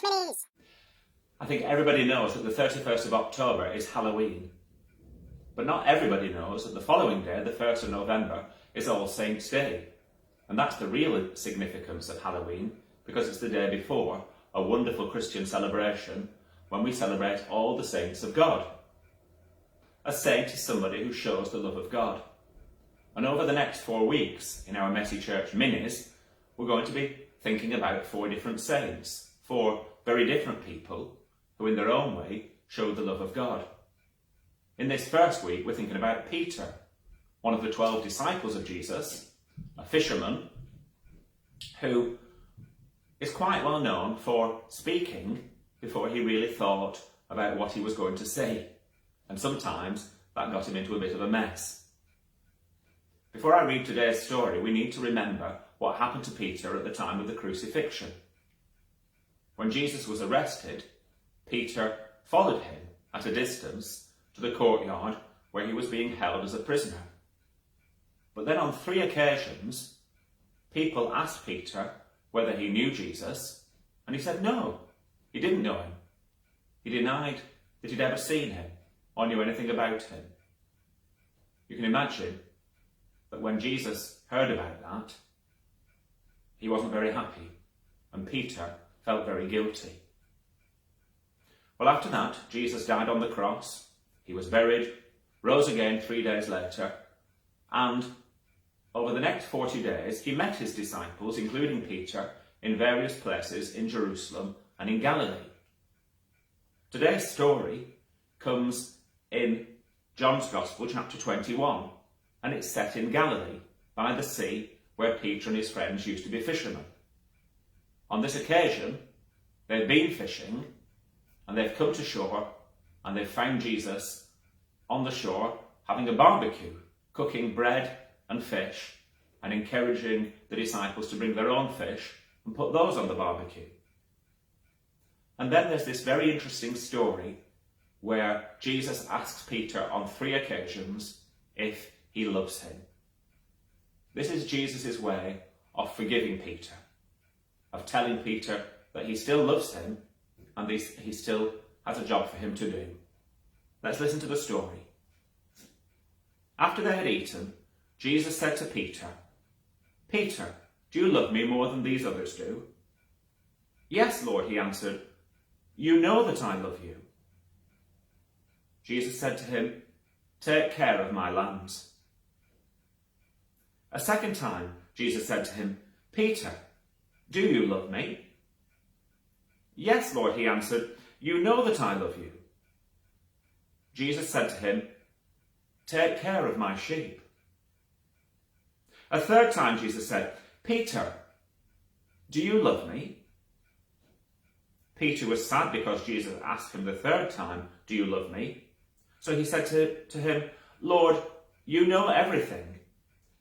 English Minis. I think everybody knows that the 31st of October is Halloween. But not everybody knows that the following day, the 1st of November, is All Saints' Day. And that's the real significance of Halloween, because it's the day before a wonderful Christian celebration when we celebrate all the saints of God. A saint is somebody who shows the love of God. And over the next 4 weeks in our Messy Church Minis, we're going to be thinking about 4 different saints, 4 very different people who in their own way showed the love of God. In this first week, we're thinking about Peter, one of the 12 disciples of Jesus, a fisherman who is quite well known for speaking before he really thought about what he was going to say. And sometimes that got him into a bit of a mess. Before I read today's story, we need to remember what happened to Peter at the time of the crucifixion. When Jesus was arrested, Peter followed him at a distance to the courtyard where he was being held as a prisoner. But then on 3 occasions, people asked Peter whether he knew Jesus, and he said no, he didn't know him. He denied that he'd ever seen him or knew anything about him. You can imagine that when Jesus heard about that, he wasn't very happy, and Peter felt very guilty. Well, after that, Jesus died on the cross, he was buried, rose again 3 days later, and over the next 40 days, he met his disciples, including Peter, in various places in Jerusalem and in Galilee. Today's story comes in John's Gospel, chapter 21, and it's set in Galilee, by the sea, where Peter and his friends used to be fishermen. On this occasion, they've been fishing, and they've come to shore, and they've found Jesus on the shore having a barbecue, cooking bread and fish, and encouraging the disciples to bring their own fish and put those on the barbecue. And then there's this very interesting story where Jesus asks Peter on 3 occasions if he loves him. This is Jesus' way of forgiving Peter, of telling Peter that he still loves him and he still has a job for him to do. Let's listen to the story. After they had eaten, Jesus said to Peter, "Peter, do you love me more than these others do?" "Yes, Lord," he answered. "You know that I love you." Jesus said to him, "Take care of my lambs." A second time, Jesus said to him, "Peter, do you love me?" "Yes, Lord," he answered. "You know that I love you." Jesus said to him, "Take care of my sheep." A third time, Jesus said, "Peter, do you love me?" Peter was sad because Jesus asked him the third time, "Do you love me?" So he said to him, "Lord, you know everything.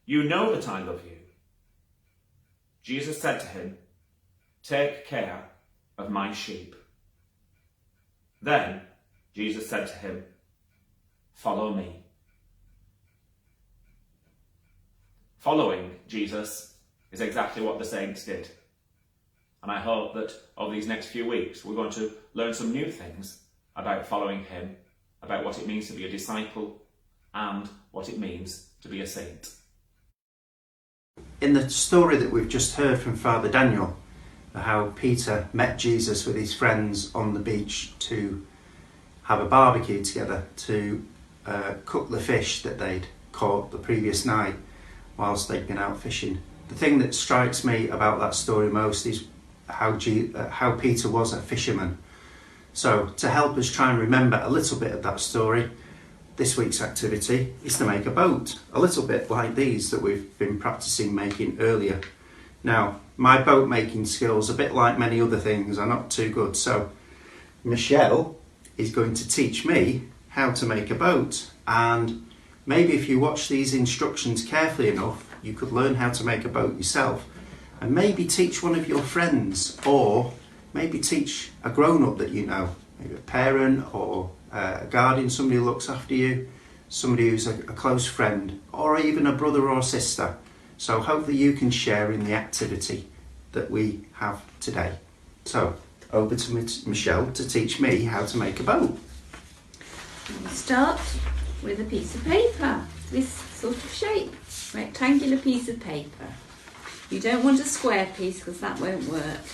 You know that I love you." Jesus said to him, "Take care of my sheep." Then Jesus said to him, "Follow me." Following Jesus is exactly what the saints did. And I hope that over these next few weeks we're going to learn some new things about following him, about what it means to be a disciple and what it means to be a saint. In the story that we've just heard from Father Daniel, how Peter met Jesus with his friends on the beach to have a barbecue together, to cook the fish that they'd caught the previous night whilst they'd been out fishing. The thing that strikes me about that story most is how Peter was a fisherman. So to help us try and remember a little bit of that story, this week's activity is to make a boat, a little bit like these that we've been practicing making earlier. Now, my boat making skills, a bit like many other things, are not too good, so Michelle is going to teach me how to make a boat, and maybe if you watch these instructions carefully enough, you could learn how to make a boat yourself, and maybe teach one of your friends, or maybe teach a grown-up that you know, maybe a parent or a guardian, somebody who looks after you, somebody who's a close friend, or even a brother or sister. So hopefully you can share in the activity that we have today. So over to Michelle to teach me how to make a boat. You start with a piece of paper, this sort of shape, rectangular piece of paper. You don't want a square piece because that won't work.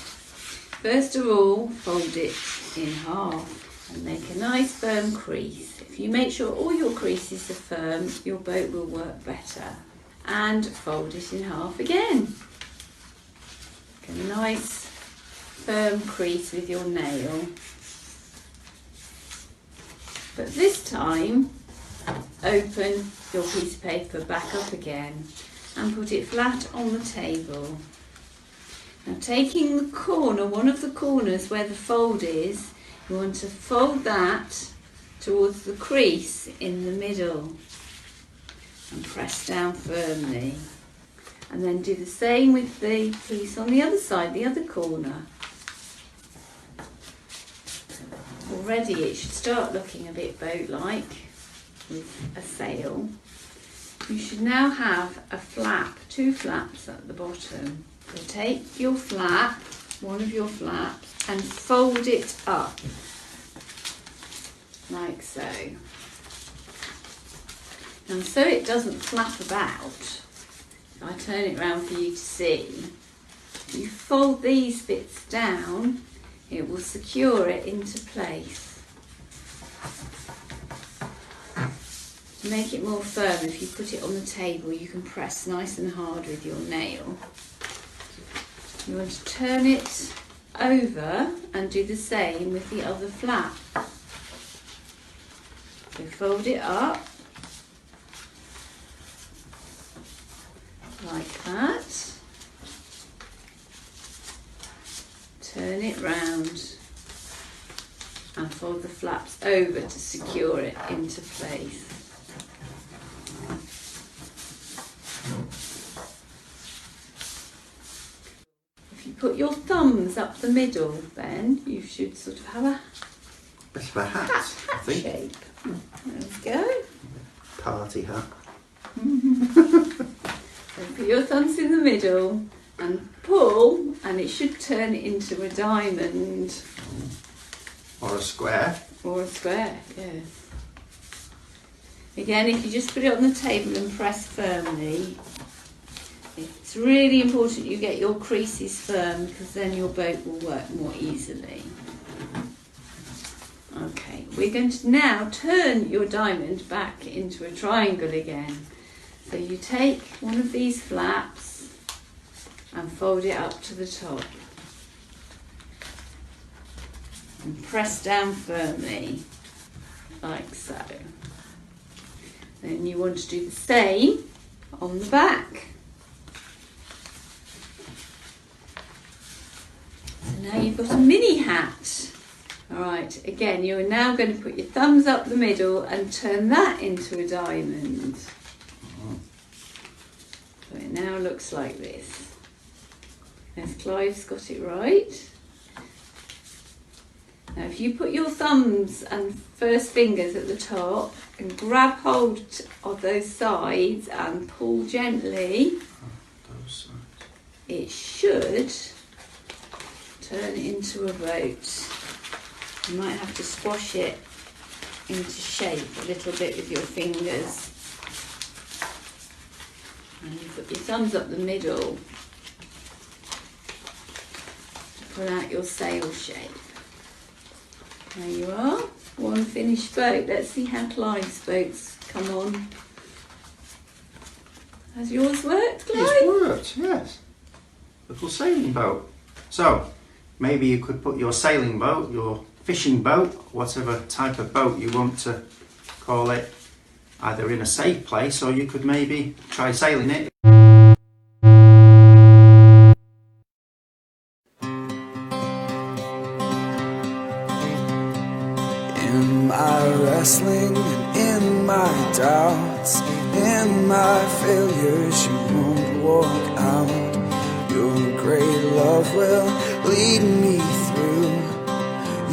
First of all, fold it in half and make a nice firm crease. If you make sure all your creases are firm, your boat will work better. And fold it in half again. Make a nice firm crease with your nail. But this time, open your piece of paper back up again and put it flat on the table. Now taking the corner, one of the corners where the fold is, you want to fold that towards the crease in the middle and press down firmly. And then do the same with the piece on the other side, the other corner. Already it should start looking a bit boat-like with a sail. You should now have a flap, 2 flaps at the bottom. So take your flap, one of your flaps, and fold it up, like so. And so it doesn't flap about, I turn it around for you to see. You fold these bits down, it will secure it into place. To make it more firm, if you put it on the table, you can press nice and hard with your nail. You want to turn it over and do the same with the other flap. So fold it up, like that. Turn it round and fold the flaps over to secure it into place. If you put your thumbs up the middle, then you should sort of have a Bit of a hat, I think. shape. There we go. Party hat. So put your thumbs in the middle and pull, and it should turn it into a diamond. Or a square. Or a square, yes. Again, if you just put it on the table and press firmly, it's really important you get your creases firm because then your boat will work more easily. Okay, we're going to now turn your diamond back into a triangle again. So you take one of these flaps and fold it up to the top. And press down firmly, like so. Then you want to do the same on the back. So now you've got a mini hat. Alright, again, you're now going to put your thumbs up the middle and turn that into a diamond. So it now looks like this. As Clive's got it right. Now if you put your thumbs and first fingers at the top and grab hold of those sides and pull gently, Those sides. it should turn into a boat. You might have to squash it into shape a little bit with your fingers. And you put your thumbs up the middle to pull out your sail shape. There you are, one finished boat. Let's see how Clive's boats come on. Has yours worked, Clive? It's worked, yes. Little sailing boat. So, maybe you could put your sailing boat, your fishing boat, whatever type of boat you want to call it, either in a safe place or you could maybe try sailing it. In my wrestling and in my doubts, in my failures, you won't walk out. Your great love will lead me through.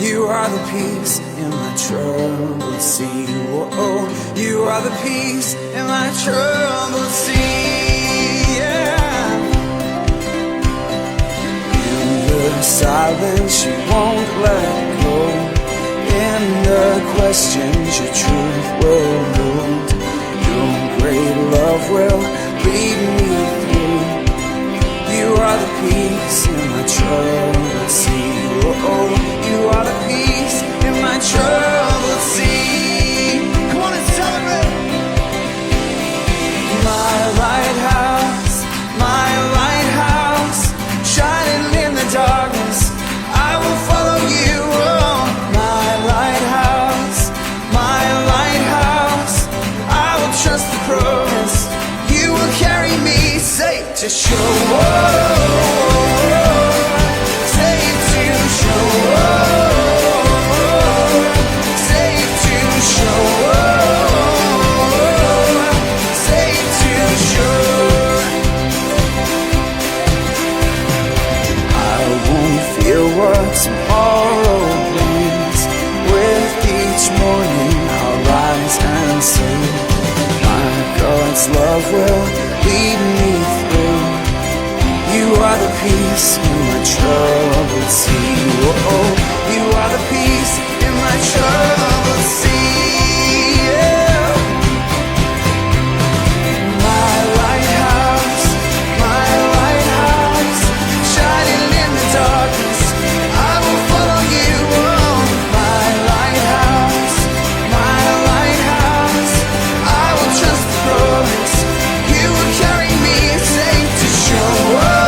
You are the peace in my troubled sea. Oh, you are the peace in my troubled sea. Yeah. In the silence you won't let go. In the questions your truth will mold. Your great love will lead me through. You are the peace in my troubled sea. Oh, you are the peace in my troubled sea. Come on and celebrate. My lighthouse, shining in the darkness, I will follow you. Oh, my lighthouse, I will trust the promise. You will carry me safe to shore. Safe to shore. Safe to shore. What tomorrow brings. With each morning I'll rise and sing. My God's love will lead me through. You are the peace in my troubled sea. Oh, you are the peace in my troubled sea. Yeah. My lighthouse, shining in the darkness, I will follow you. Oh, my lighthouse, I will trust the promise. You will carry me safe to shore.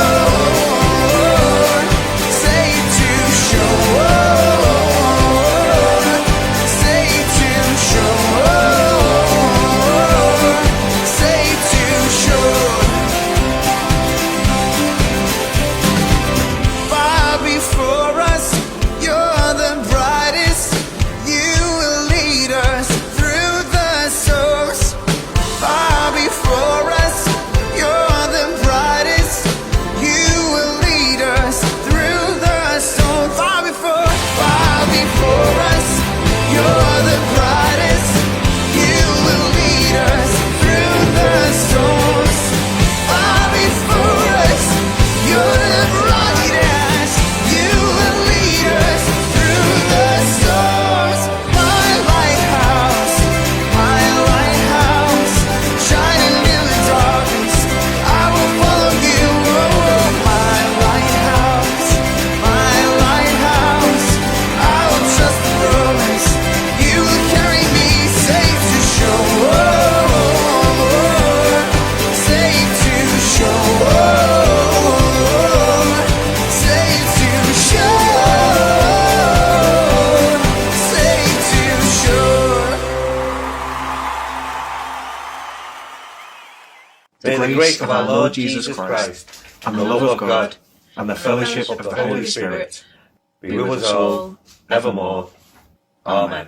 Safe to shore. Safe to shore. Safe to shore. Far before us, you're the brightest. You will lead us through the source. Far before us, you're the brightest. You will lead us through the storm. Far before us, you're the brightest. You will lead us through the storms. Far before us, you're the brightest. You will lead us through the storms. My lighthouse, shining in the darkness, I will follow you. Oh, my lighthouse, I will trust the promise. You will carry me safe to shore. Safe to shore. Safe to shore. Safe to shore. May the grace of our Lord Jesus Christ, and the love of God, and the fellowship of the Holy Spirit be with us all, evermore. Amen.